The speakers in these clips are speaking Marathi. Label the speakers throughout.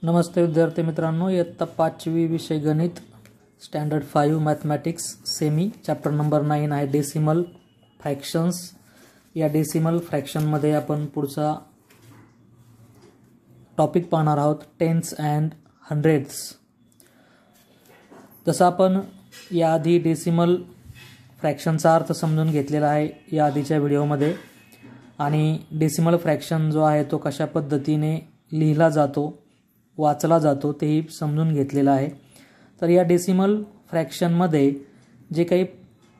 Speaker 1: नमस्ते विद्यार्थी मित्रांनो, इयत्ता 5वी विषय गणित standard 5 mathematics semi chapter number 9 आहे डेसिमल फ्रॅक्शन्स। या डेसिमल फ्रॅक्शनमध्ये आपण पुढचा टॉपिक पाहणार आहोत, टेन्स अँड हंड्रेड्स। जसं आपण याआधी डेसिमल फ्रॅक्शनचा अर्थ समजून घेतलेला आहे या आधीच्या व्हिडिओमध्ये, आणि डेसिमल फ्रॅक्शन जो आहे तो कशा पद्धतीने लिहिला जातो, वाचला जातो तेही समजून घेतलेला आहे। तर या डेसिमल फ्रॅक्शनमध्ये जे काही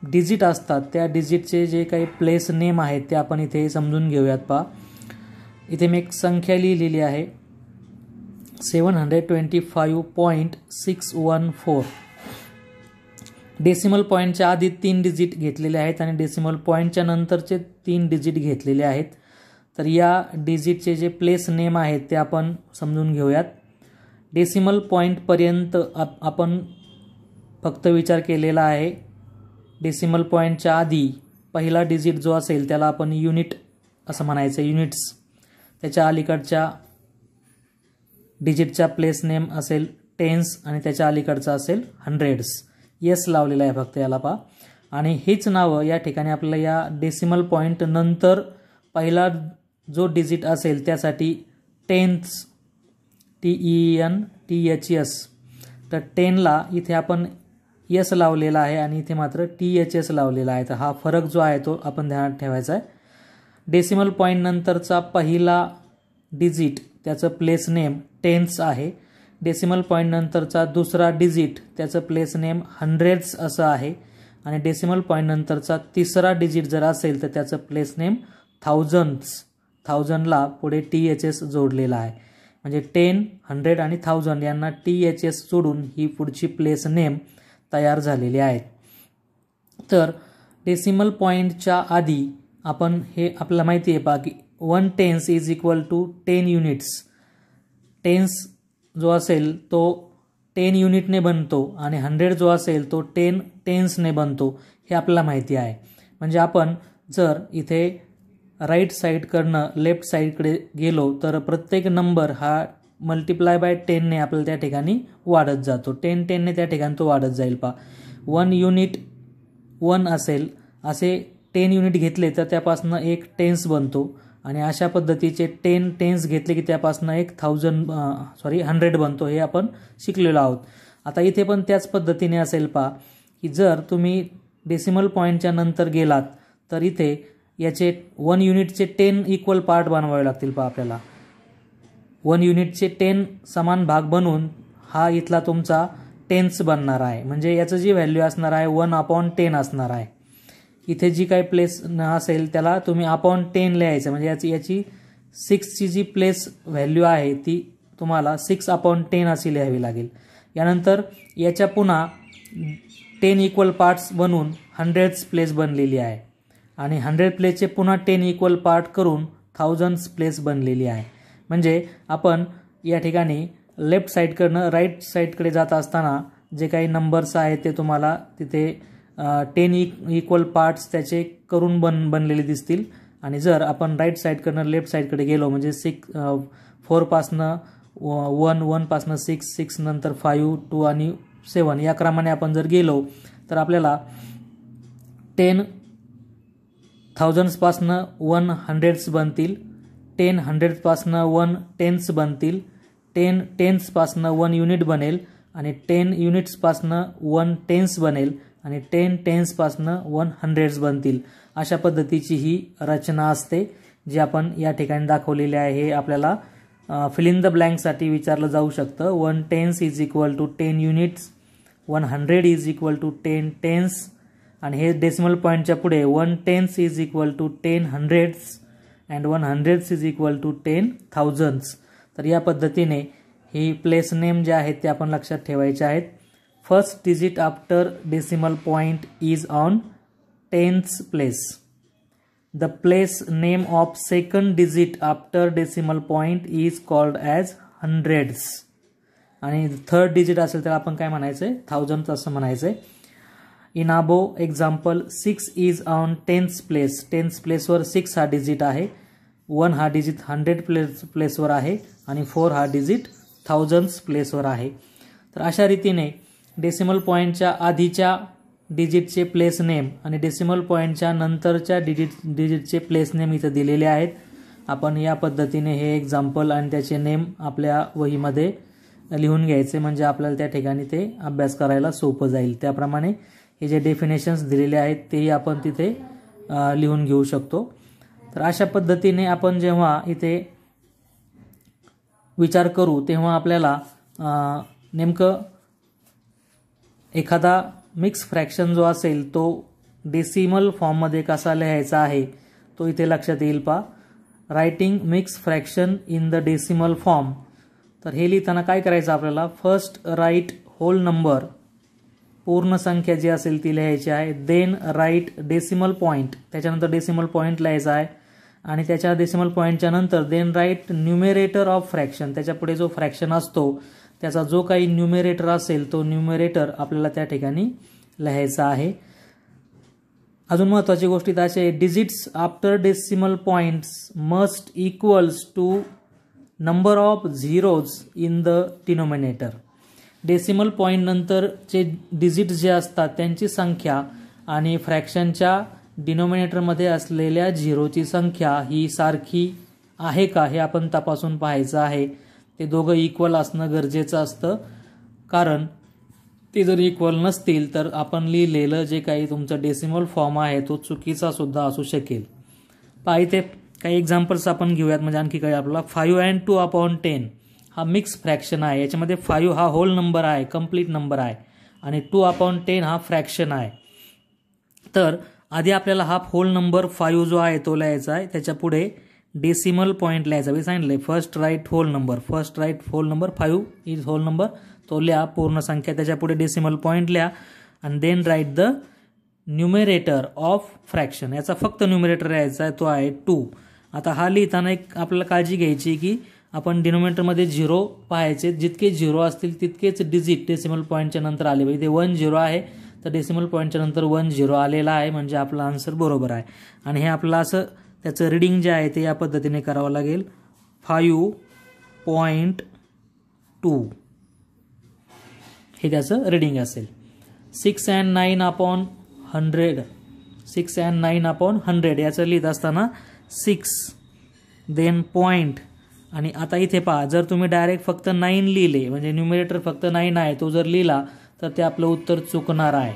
Speaker 1: डिजिट असतात त्या डिजिटचे जे काही प्लेस नेम आहेत ते आपण इथे समजून घेऊयात। पहा, इथे मी एक संख्या लिहिलेली आहे 725.614। डेसिमल पॉईंटच्या आधी 3 डिजिट घेतलेले आहेत आणि डेसिमल पॉईंटच्या नंतरचे 3 डिजिट घेतलेले आहेत। तर या डिजिटचे जे प्लेस नेम आहेत ते आपण समजून घेऊयात। डेसिमल पॉईंट पर्यंत आपण फक्त विचार केलेला आहे। डेसिमल पॉईंटच्या आधी पहिला डिजिट जो असेल त्याला आपण युनिट असं म्हणायचं, युनिट्स। त्याच्या अलीकडच्या डिजिटचा प्लेस नेम असेल टेन्स आणि त्याच्या अलीकडचा असेल हंड्रेड्स। येस लावलेला आहे फक्त याला, पहा। आणि हीच नावं या ठिकाणी आपल्याला या डेसिमल पॉईंट नंतर पहिला जो डिजिट असेल त्यासाठी टेन्स, TENTHS, तर 10ला इथे आपण यस लावलेला आहे आणि इथे मात्र THS लावलेला आहे। तर हा फरक जो आहे तो आपण ध्यानात ठेवायचा आहे। डेसिमल पॉईंट नंतरचा पहिला डिजिट त्याचं प्लेस नेम टेन्स आहे। डेसिमल पॉईंट नंतरचा दुसरा डिजिट त्याचं प्लेस नेम हंड्रेड्स असं आहे, आणि डेसिमल पॉईंट नंतरचा तिसरा डिजिट जर असेल तर त्याचं प्लेस नेम थाउजंड्स। थाउजंडला पुढे THS जोडलेला आहे, म्हणजे 10, 100 आणि 1000 यांना THS जोडून ही पुढची प्लेस नेम तयार झालेली आहेत। तर डेसिमल पॉईंटच्या आधी आपण हे आपल्याला माहिती आहे पहा की 1 tens is equal to 10 units. Tens जो असेल तो 10 युनिटने बनतो आणि 100 जो असेल तो 10 टेन्सने बनतो, हे आपल्याला माहिती आहे। म्हणजे आपण जर इथे राईट साईडकडनं लेफ्ट साईडकडे गेलो तर प्रत्येक नंबर हा मल्टिप्लाय बाय 10ने आपल्याला त्या ठिकाणी वाढत जातो। 10ने त्या ठिकाणी तो वाढत जाईल। पहा, 1 युनिट 1 असेल, असे 10 युनिट घेतले तर त्यापासून एक टेन्स बनतो, आणि अशा पद्धतीचे 10 टेन्स घेतले की त्यापासून एक 100 बनतो, हे आपण शिकलेलो आहोत। आता इथे पण त्याच पद्धतीने असेल। पहा की जर तुम्ही डेसिमल पॉईंटच्या नंतर गेलात तर इथे याचे 1 युनिटचे 10 इक्वल पार्ट बनवावे लागतील। पहा, आपल्याला 1 युनिटचे 10 समान भाग बनवून हा इथला तुमचा टेन्स बनणार आहे। म्हणजे याचं जी व्हॅल्यू असणार आहे 1/10 असणार आहे। इथे जी काही प्लेस असेल त्याला तुम्ही अपॉन 10 लिहायचं, म्हणजे याची 6ची जी प्लेस व्हॅल्यू आहे ती तुम्हाला 6/10 अशी लिहावी लागेल। यानंतर याच्या पुन्हा 10 इक्वल पार्ट्स बनवून 100 प्लेस बनलेली आहे, आणि 100 प्लेसचे पुन्हा 10 इक्वल पार्ट करून 1000 प्लेस बनलेली आहे। म्हणजे आपण या ठिकाणी लेफ्ट साईडकडनं राईट साईडकडे जात असताना जे काही नंबर्स आहेत ते तुम्हाला तिथे 10 इक्वल पार्ट्स त्याचे करून बनलेले दिसतील। आणि जर आपण राईट साईडकडनं लेफ्ट साईडकडे गेलो म्हणजे 4 पासनं 1 पासनं 6 नंतर 5, 2 आणि 7 या क्रमाने आपण जर गेलो तर आपल्याला 10 1000s पासनं 1 100s बनतील, 10 100s पासनं 1 10s बनतील, 10 10s पासनं 1 युनिट बनेल, आणि 10 युनिट्स पासनं 1 टेन्स बनेल, आणि 10 टेन्स पासनं 1 100s बनतील। अशा पद्धतीची ही रचना असते जी आपण या ठिकाणी दाखवलेली आहे। हे आपल्याला फिल इन द ब्लँकसाठी विचारलं जाऊ शकतं। 1 tens is equal to 10 units, 100 is equal to 10 tens, आणि हे डेसिमल पॉईंटच्या पुढे 1 tens is equal to 10 hundreds and 1 hundreds is equal to 10 थाउजंड्स। तर या पद्धतीने ही प्लेस नेम जे आहेत ते आपण लक्षात ठेवायचे आहेत। First digit after decimal point is on 10th place. The place name of second digit after decimal point is called as hundreds. आणि थर्ड डिजिट असेल तर आपण काय म्हणायचंय, 1000 असं म्हणायचंय। In above example 6 is on 10th place. 10th प्लेसवर 6 हा डिजिट आहे, 1 हा डिजिट 100 प्लेसवर आहे, आणि 4 हा डिजिट थाउजंड्स प्लेसवर आहे. तर अशा रीतीने डेसिमल पॉईंटच्या आधीच्या डिजिटचे प्लेस नेम आणि डेसिमल पॉईंटच्या नंतरच्या डिजिटचे प्लेस नेम इथं दिलेले आहेत. आपण या पद्धतीने हे एक्झाम्पल आणि त्याचे नेम आपल्या वहीमध्ये लिहून घ्यायचे, म्हणजे आपल्याला त्या ठिकाणी ते अभ्यास करायला सोपं जाईल. त्याप्रमाणे हे जे डेफिनेशन्स दिलेले आहेत तेही आपण तिथे लिहून घेऊ शकतो. तर अशा पद्धतीने आपण जेव्हा इथे विचार करू तेव्हा आपल्याला नेमकं एखादा मिक्स फ्रॅक्शन जो असेल तो डेसिमल फॉर्ममध्ये कसा लिहायचा आहे तो इथे लक्षात येईल. Writing mix fraction in the decimal form. तर हे लिहिताना काय करायचं आपल्याला, फर्स्ट राईट होल नंबर, पूर्ण संख्या जी असेल ती लिहायची आहे. देन राईट डेसिमल पॉईंट, त्याच्यानंतर डेसिमल पॉईंट लिहायचा आहे. आणि त्याच्या डेसिमल पॉईंटच्या नंतर then write numerator of fraction, त्याच्यापुढे जो फ्रॅक्शन असतो त्याचा जो काही न्यूमेरेटर असेल तो न्यूमेरेटर आपल्याला त्या ठिकाणी लिहायचा आहे. अजून महत्त्वाची गोष्ट इथं अशी आहे, digits after decimal points must equals to number of zeros in the denominator. Decimal point नंतरचे डिजिट जे असतात त्यांची संख्या आणि फ्रॅक्शनच्या डिनोमिनेटरमध्ये असलेल्या झिरोची संख्या ही सारखी आहे का हे आपण तपासून पाहायचं आहे. ते दोघं इक्वल असणं गरजेचं असतं, कारण ते जर इक्वल नसतील तर आपण लिहिलेलं जे काही तुमचं डेसिमल फॉर्म आहे तो चुकीचा सुद्धा असू शकेल. पहा इथे काही एक्झाम्पल्स आपण घेऊयात, म्हणजे आणखी काही आपल्याला 5 and 2/10 हा मिक्स फ्रॅक्शन आहे. याच्यामध्ये 5 हा होल नंबर आहे, कंप्लीट नंबर आहे, आणि 2/10 हा फ्रॅक्शन आहे. तर आधी आपल्याला हा होल नंबर 5 जो आहे तो लिहायचा आहे, त्याच्या पुढे डेसिमल पॉईंट लिहायचा. मी सांगितले first write whole number, 5 is whole number, तो लिहा पूर्ण संख्या, त्याच्या पुढे डेसिमल पॉईंट लिहा आणि then write the numerator of fraction. याचा फक्त न्यूमेरेटर लिहायचा आहे, तो आहे 2. आता हा लिहिताना एक आपल्याला काळजी घ्यायची की आपण डिनोमिनेटरमध्ये 0 पाहायचे, जितके 0 असतील तितकेच डिजिट डेसिमल पॉईंटच्या नंतर आले पाहिजे. इथे 1 0 आहे तर डेसिमल पॉईंटच्या नंतर 1 0 आलेला आहे, म्हणजे आपला आन्सर बरोबर आहे. आणि हे आपलं असं त्याचं रीडिंग जे आहे ते या पद्धतीने करावं लागेल. 5.2 हे त्याचं रीडिंग असेल. 6 and 9/100, 6 and 9/100 याचं लिहित असताना 6 देन पॉईंट. आणि आता इथे पहा, जर तुम्ही डायरेक्ट फक्त 9 लिहिले, म्हणजे न्यूमरेटर फक्त 9 आहे, तो जर लिहिला तर ते आपलं उत्तर चुकणार आहे.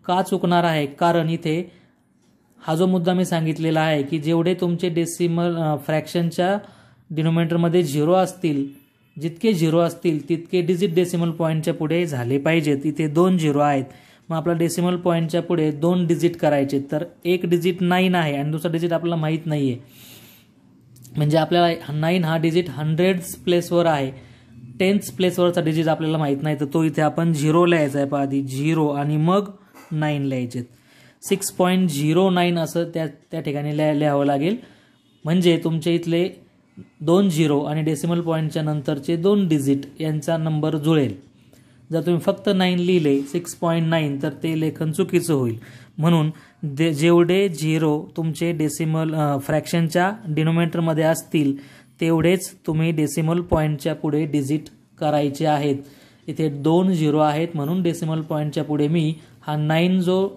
Speaker 1: का चुकणार आहे, कारण इथे हा जो मुद्दा मी सांगितलेला आहे की जेवढे तुमचे डेसिमल फ्रॅक्शनच्या डिनोमिनेटरमध्ये 0 असतील, जितके 0 असतील तितके डिजिट डेसिमल पॉईंटच्या पुढे झाले पाहिजेत. इथे 2 0 आहेत, मग आपला डेसिमल पॉईंटच्या पुढे 2 डिजिट करायचे. तर एक डिजिट 9 आहे आणि दुसरा डिजिट आपल्याला माहीत नाही आहे, म्हणजे आपल्याला 9 हा डिजिट 100th प्लेसवर आहे, 10th प्लेसवरचा डिजिट आपल्याला माहीत नाही, तर तो इथे आपण 0 लिहायचा आहे. आधी 0 आणि मग 9 लिहायचे. 6.09 असं त्या ठिकाणी लिहावं लागेल, म्हणजे तुमचे इथले 2 0 आणि डेसिमल पॉईंटच्या नंतरचे 2 डिजिट यांचा नंबर जुळेल. जर तुम्ही फक्त 9 लिहिले 6.9 तर ते लेखन चुकीचं होईल. म्हणून जेवढे 0 तुमचे डेसिमल फ्रॅक्शनच्या डिनोमिनेटरमध्ये असतील तेवढेच तुम्ही डेसिमल पॉईंटच्या पुढे डिजिट करायचे आहेत. इथे 2 0 आहेत, म्हणून डेसिमल पॉईंटच्या पुढे मी हा 9 जो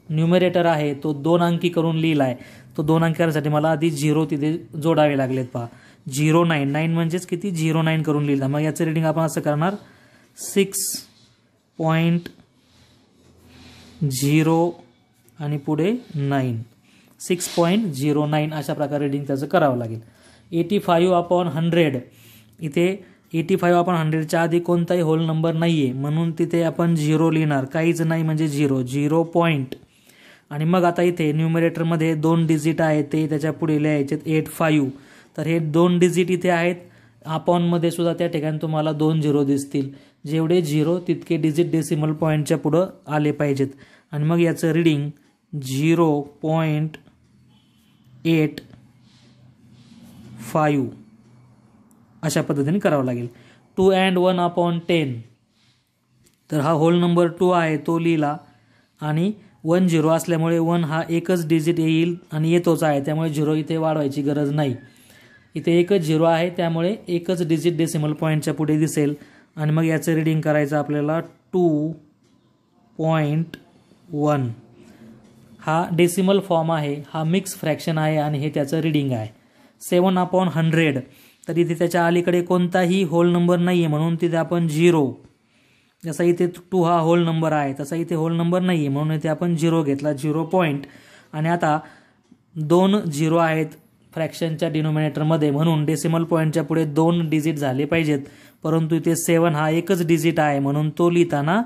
Speaker 1: न्यूमरेटर आहे तो 2 अंकी करून लिहिला आहे. तो 2 अंकी करण्यासाठी मला आधी 0 तिथे जोडावे लागलेत. पहा 09 म्हणजेच किती 09 करून लिहिला. मग याचं रीडिंग आपण असं करणार 6.0 आणि पुढे 9, 6.09 अशा प्रकारे रीडिंग त्याचं करावं लागेल. 85/100 इथे 85/100च्या आधी कोणताही होल नंबर नाही आहे, म्हणून तिथे आपण 0 लिहिणार, काहीच नाही म्हणजे 0 पॉईंट. आणि मग आता इथे न्यूमरेटरमध्ये 2 डिजिट आहेत ते त्याच्या पुढे लिहायचे 85. तर हे 2 डिजिट इथे आहेत. अपॉनमध्ये सुद्धा त्या ठिकाणी तुम्हाला 2 0 दिसतील. जेवढे 0 तितके डिजिट डेसिमल पॉईंटच्या पुढं आले पाहिजेत. आणि मग याचं रीडिंग 0.85 अशा पद्धतीने करावं लागेल. 2 and 1/10 तर हा होल नंबर 2 आहे तो लिहिला, आणि 1 0 असल्यामुळे 1 हा एकच डिजिट येईल आणि येतोच आहे, त्यामुळे 0 इथे वाढवायची गरज नाही. इथे एकच झिरो आहे त्यामुळे एकच डिजिट डेसिमल पॉईंटच्या पुढे दिसेल आणि मग याचं रीडिंग करायचं आपल्याला 2.1. हा डेसिमल फॉर्म आहे, हा मिक्स फ्रॅक्शन आहे आणि हे त्याचं रीडिंग आहे. 7/100 तर इथे त्याच्या अलीकडे कोणताही होल नंबर नाही आहे म्हणून तिथे आपण 0. जसा इथे 2 हा होल नंबर आहे तसा इथे होल नंबर नाही आहे म्हणून इथे आपण 0 घेतला 0 पॉईंट. आणि आता 2 0 आहेत फ्रॅक्शनच्या डिनोमिनेटरमध्ये म्हणून डेसिमल पॉईंटच्या पुढे 2 डिजिट झाले पाहिजेत, परंतु इथे 7 हा एकच डिजिट आहे म्हणून तो लिहिताना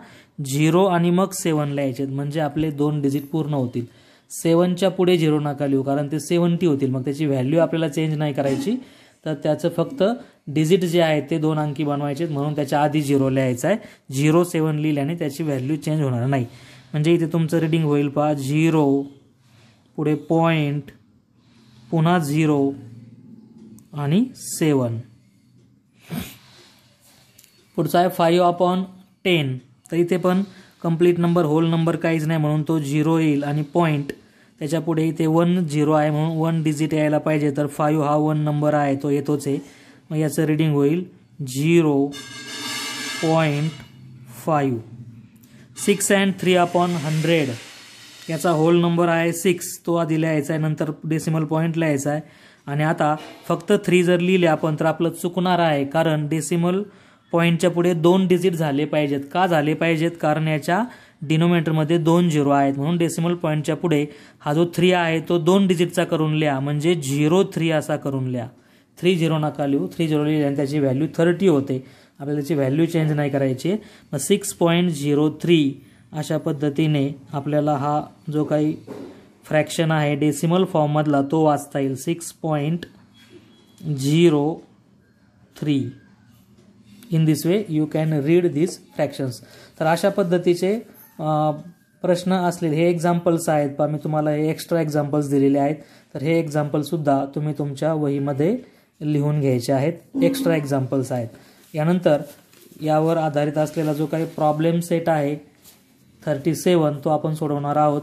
Speaker 1: 0 आणि मग 7 लिहायचे म्हणजे आपले 2 डिजिट पूर्ण होतील. 7च्या पुढे 0 नका लिहू कारण ते 70 होतील, मग त्याची व्हॅल्यू आपल्याला चेंज नाही करायची. तर त्याचं फक्त डिजिट जे आहे ते 2 अंकी बनवायचे म्हणून त्याच्या आधी 0 लिहायचं आहे. 07 लिहिल्याने त्याची व्हॅल्यू चेंज होणार नाही. म्हणजे इथे तुमचं रीडिंग होईल पहा 0 पुढे पॉईंट पुन्हा 0 आणि 7. पुढचा आहे 5/10. तर इथे पण कंप्लीट नंबर होल नंबर काहीच नाही म्हणून तो 0 येईल आणि पॉईंट त्याच्या पुढे इथे 1 0 आहे म्हणून 1 डिजिट यायला पाहिजे. तर 5 हा 1 नंबर आहे तो येतोच आहे. मग याचं रीडिंग होईल 0.5. 6 and 3/100 याचा होल नंबर आहे 6, तो आधी लिहायचा आहे नंतर डेसिमल पॉईंट लिहायचा आहे. आणि आता फक्त 3 जर लिहिले आपण तर आपलं चुकणार आहे कारण डेसिमल पॉईंटच्या पुढे 2 डिजिट झाले पाहिजेत. का झाले पाहिजेत? कारण याच्या डिनोमिनेटरमध्ये 2 0 आहेत म्हणून डेसिमल पॉईंटच्या पुढे हा जो 3 आहे तो 2 डिजिटचा करून लिहा म्हणजे 03 असा करून लिहा. 30 नका लिहू, 30 लिहिल्याने त्याची व्हॅल्यू 30 होते, आपल्याला त्याची व्हॅल्यू चेंज नाही करायची. मग 6.03 अशा पद्धतीने आपल्याला हा जो काही फ्रॅक्शन आहे डेसिमल फॉर्ममधला तो वाचता येईल 6.03. In this way you can read this fractions. तर अशा पद्धतीचे प्रश्न असलेले हे एक्झाम्पल्स आहेत पहा, मी तुम्हाला हे एक्स्ट्रा एक्झाम्पल्स दिलेले आहेत. तर हे एक्झाम्पलसुद्धा तुम्ही तुमच्या वहीमध्ये लिहून घ्यायचे आहेत, एक्स्ट्रा एक्झाम्पल्स आहेत. यानंतर यावर आधारित असलेला जो काही प्रॉब्लेम सेट आहे 37 तो आपण सोडवणार आहोत.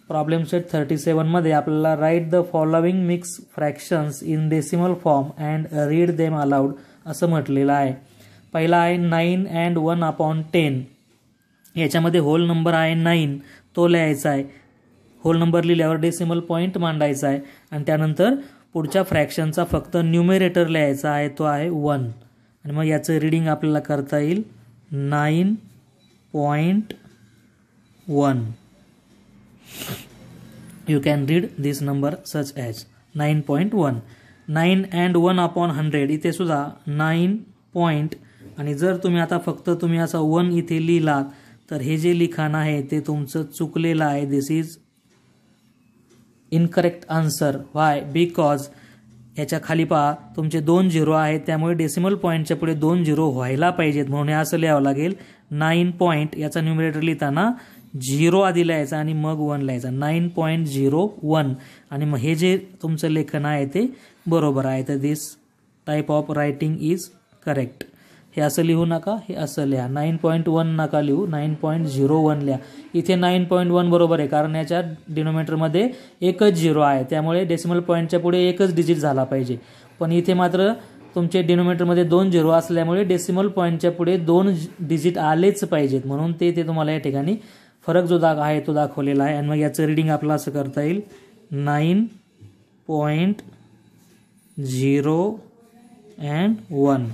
Speaker 1: प्रॉब्लेम सेट 37 मध्ये आपल्याला write the following mix fractions in decimal form and read them allowed असं म्हटलेलं आहे. पहिला आहे 9 and 1/10. याच्यामध्ये होल नंबर आहे 9 तो लिहायचा आहे. होल नंबर लिहिल्यावर डेसिमल पॉईंट मांडायचा आहे आणि त्यानंतर पुढच्या फ्रॅक्शनचा फक्त न्यूमेरेटर लिहायचा आहे, तो आहे 1. आणि मग याचं रीडिंग आपल्याला करता येईल 9.1. You can read this number such as 9.1. 9 and 1/100 इथे सुद्धा 9 पॉईंट आणि जर तुम्ही आता फक्त तुम्ही असा 1 इथे लिहिलात तर हे जे लिखाण आहे ते तुमचं चुकलेलं आहे. This is incorrect answer. Why? Because याच्या खाली पहा तुमचे 2 0 आहेत त्यामुळे डेसिमल पॉईंटच्या पुढे 2 0 व्हायला पाहिजेत म्हणून हे असं लिहावं लागेल 9 पॉईंट. याचा न्यूमरेटर लिहिताना 0 आधी लिहायचा आणि मग 1 लिहायचा 9.01. आणि मग हे जे तुमचं लेखन आहे ते बरोबर आहे. तर this type of writing is correct. हे असं लिहू नका, हे असं लिहा. 9.1 नका लिहू, 9.01 लिहा. इथे 9.1 बरोबर आहे कारण याच्या डिनोमिनेटरमध्ये एकच 0 आहे त्यामुळे डेसिमल पॉईंटच्या पुढे एकच डिजिट झाला पाहिजे. पण इथे मात्र तुमचे डिनोमिनेटरमध्ये 2 0 असल्यामुळे डेसिमल पॉईंटच्या पुढे 2 डिजिट आलेच पाहिजेत म्हणून ते तुम्हाला या ठिकाणी फरक जो आहे तो दाखवलेला आहे. आणि मग याचं रीडिंग आपलं असं करता येईल 9.0 and 1.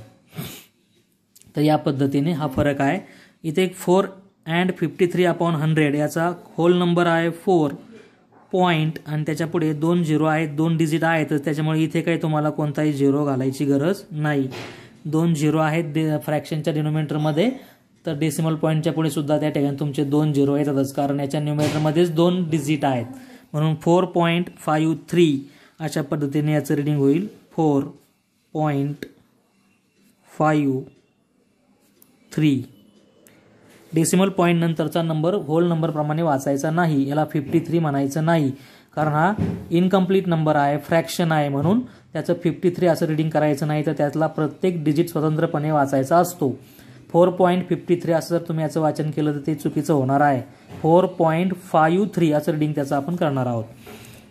Speaker 1: तर या पद्धतीने हा फरक आहे. इथे 4 and 53/100 याचा होल नंबर आहे 4 पॉईंट आणि त्याच्या पुढे 2 0 आहेत, 2 डिजिट आहेत तर त्याच्यामुळे इथे काही तुम्हाला कोणताही 0 घालायची गरज नाही. 2 0 आहेत फ्रॅक्शनच्या डिनोमिनेटरमध्ये तर डेसिमल पॉईंटच्या पुढे सुद्धा त्या ठिकाणी तुमचे 2 0 येतातच कारण याच्या न्यूमरेटरमध्येच 2 डिजिट आहेत म्हणून 4.53 अशा पद्धतीने याचं रीडिंग होईल 4.53. डेसिमल पॉईंट नंतरचा नंबर होल नंबर प्रमाणे वाचायचा नाही, याला 53 म्हणायचं नाही कारण हा इनकम्प्लीट नंबर आहे, फ्रॅक्शन आहे म्हणून त्याचं 53 असं रीडिंग करायचं नाही तर त्यातला प्रत्येक डिजिट स्वतंत्रपणे वाचायचा असतो. 4.53 असं जर तुम्ही याचं वाचन केलं तर ते चुकीचं होणार आहे. 4.53 असं रीडिंग त्याचं आपण करणार आहोत.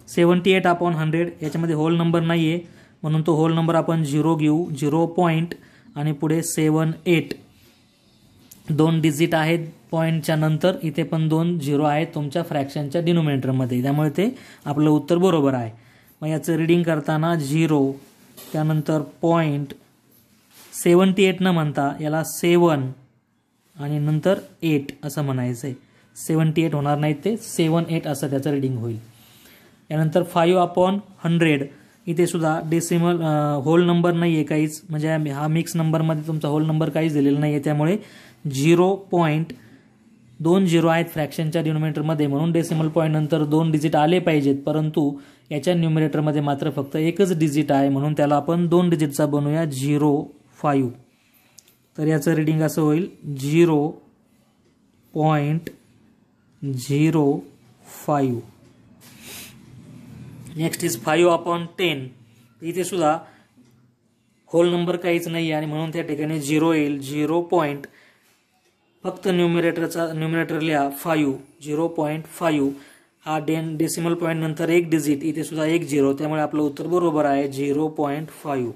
Speaker 1: 78/100 याच्यामध्ये होल नंबर नाही आहे म्हणून तो होल नंबर आपण 0 घेऊ. 0 पॉईंट आणि पुढे 78 2 डिजिट आहेत पॉईंटच्या नंतर. इथे पण 2 0 आहेत तुमच्या फ्रॅक्शनच्या डिनोमिनेटरमध्ये, त्यामुळे ते आपलं उत्तर बरोबर आहे. मग याचं रीडिंग करताना 0 त्यानंतर पॉईंट 78 न म्हणता याला 7 आणि नंतर 8 असं म्हणायचं आहे. 78 होणार नाही, ते 78 असं त्याचं रीडिंग होईल. यानंतर 5/100 इथे सुद्धा डेसिमल होल नंबर नाही आहे काहीच, म्हणजे हा मिक्स नंबरमध्ये तुमचा होल नंबर काहीच दिलेला नाही आहे, त्यामुळे 0 पॉईंट 2 0 आहेत फ्रॅक्शनच्या डिनोमिनेटरमध्ये, म्हणून डेसिमल पॉईंट नंतर 2 डिजिट आले पाहिजेत, परंतु याच्या न्यूमरेटरमध्ये मात्र फक्त एकच डिजिट आहे, म्हणून त्याला आपण 2 डिजिटचा बनवूया 0.5. तर याचं रीडिंग असं होईल 0.05. Next is 5/10. इथे सुद्धा होल नंबर काहीच नाही आहे आणि म्हणून त्या ठिकाणी 0 येईल. 0 पॉईंट फक्त न्यूमरेटर लिहा 5. 0.5 हा डेसिमल पॉईंट नंतर एक डिजिट, इथे सुद्धा एक 0, त्यामुळे आपलं उत्तर बरोबर आहे 0.5.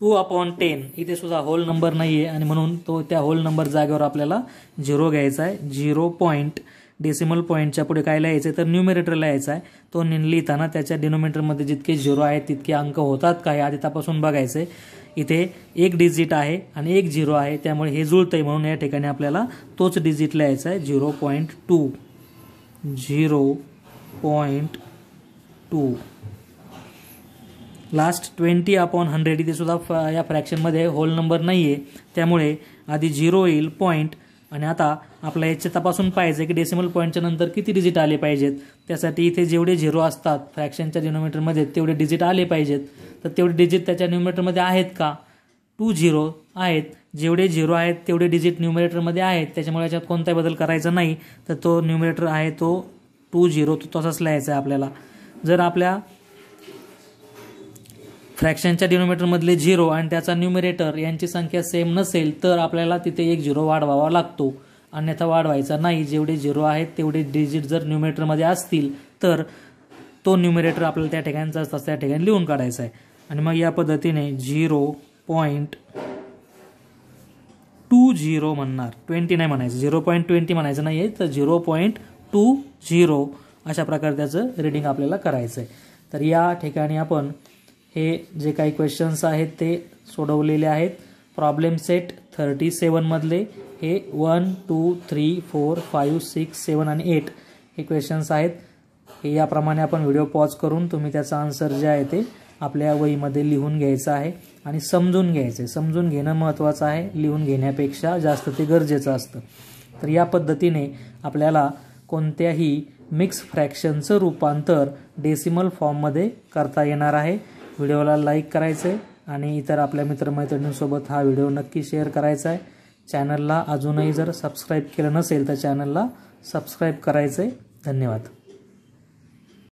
Speaker 1: 2/10 इथे सुद्धा होल नंबर नाही आहे आणि म्हणून तो त्या होल नंबर जागेवर आपल्याला 0 घ्यायचा आहे. 0 पॉईंट डेसिमल पॉईंटच्या पुढे काय लिहायचं आहे तर न्यूमरेटर लिहायचा आहे. तो लिहिताना त्याच्या डिनोमिनेटरमध्ये जितके 0 आहेत तितके अंक होतात का हे आधी तपासून बघायचं आहे. इथे एक डिजिट आहे आणि एक 0 आहे, त्यामुळे हे जुळतंय, म्हणून या ठिकाणी आपल्याला तोच डिजिट लिहायचा आहे 0.2. 0.2. लास्ट 20/100 इथे सुद्धा या फ्रॅक्शनमध्ये होल नंबर नाही आहे, त्यामुळे आधी 0 येईल पॉईंट आणि आता आपल्या याचे तपासून पाहिजे की डेसिमल पॉईंटच्या नंतर किती डिजिट आले पाहिजेत. त्यासाठी इथे जेवढे 0 असतात फ्रॅक्शनच्या डिनोमिनेटरमध्ये तेवढे डिजिट आले पाहिजेत. तर तेवढे डिजिट त्याच्या न्यूमरेटरमध्ये आहेत का? 2 0 आहेत. जेवढे 0 आहेत तेवढे डिजिट न्यूमरेटरमध्ये आहेत, त्याच्यामुळे याच्यात कोणताही बदल करायचा नाही. तर तो न्यूमरेटर आहे तो 2 0 तो तसाच लिहायचा आहे आपल्याला. जर आपल्या फ्रॅक्शनच्या डिनोमिनेटरमधले 0 आणि त्याचा न्यूमरेटर यांची संख्या सेम नसेल तर आपल्याला तिथे एक 0 वाढवावा लागतो, अन्यथा वाढवायचा नाही. जेवढे 0 आहेत तेवढे डिजिट जर न्यूमरेटरमध्ये असतील तर तो न्यूमरेटर आपल्याला त्या ठिकाणचा असतात त्या ठिकाणी लिहून काढायचा आहे. आणि मग या पद्धतीने 0.20 म्हणणार, 20 नाही म्हणायचं, 0.20 म्हणायचं नाही आहे, तर 0.20 अशा प्रकारे त्याचं रीडिंग आपल्याला करायचं आहे. तर या ठिकाणी आपण हे जे काही क्वेश्चन्स आहेत ते सोडवलेले आहेत. प्रॉब्लेम सेट 37 मधले हे 1 2 3 4 5 6 7 आणि 8 हे क्वेश्चन्स आहेत. हे याप्रमाणे आपण व्हिडिओ पॉज करून तुम्ही त्याचा आन्सर जे आहे ते आपल्या वहीमध्ये लिहून घ्यायचं आहे आणि समजून घ्यायचं आहे. समजून घेणं महत्त्वाचं आहे, लिहून घेण्यापेक्षा जास्त ते गरजेचं असतं. तर या पद्धतीने आपल्याला कोणत्याही मिक्स फ्रॅक्शनचं रूपांतर डेसिमल फॉर्ममध्ये करता येणार आहे. व्हिडिओला लाईक करायचं आहे आणि इतर आपल्या मित्रमैत्रिणींसोबत हा व्हिडिओ नक्की शेअर करायचा आहे. चॅनलला अजूनही जर सबस्क्राईब केलं नसेल तर चॅनलला सबस्क्राईब करायचं आहे. धन्यवाद.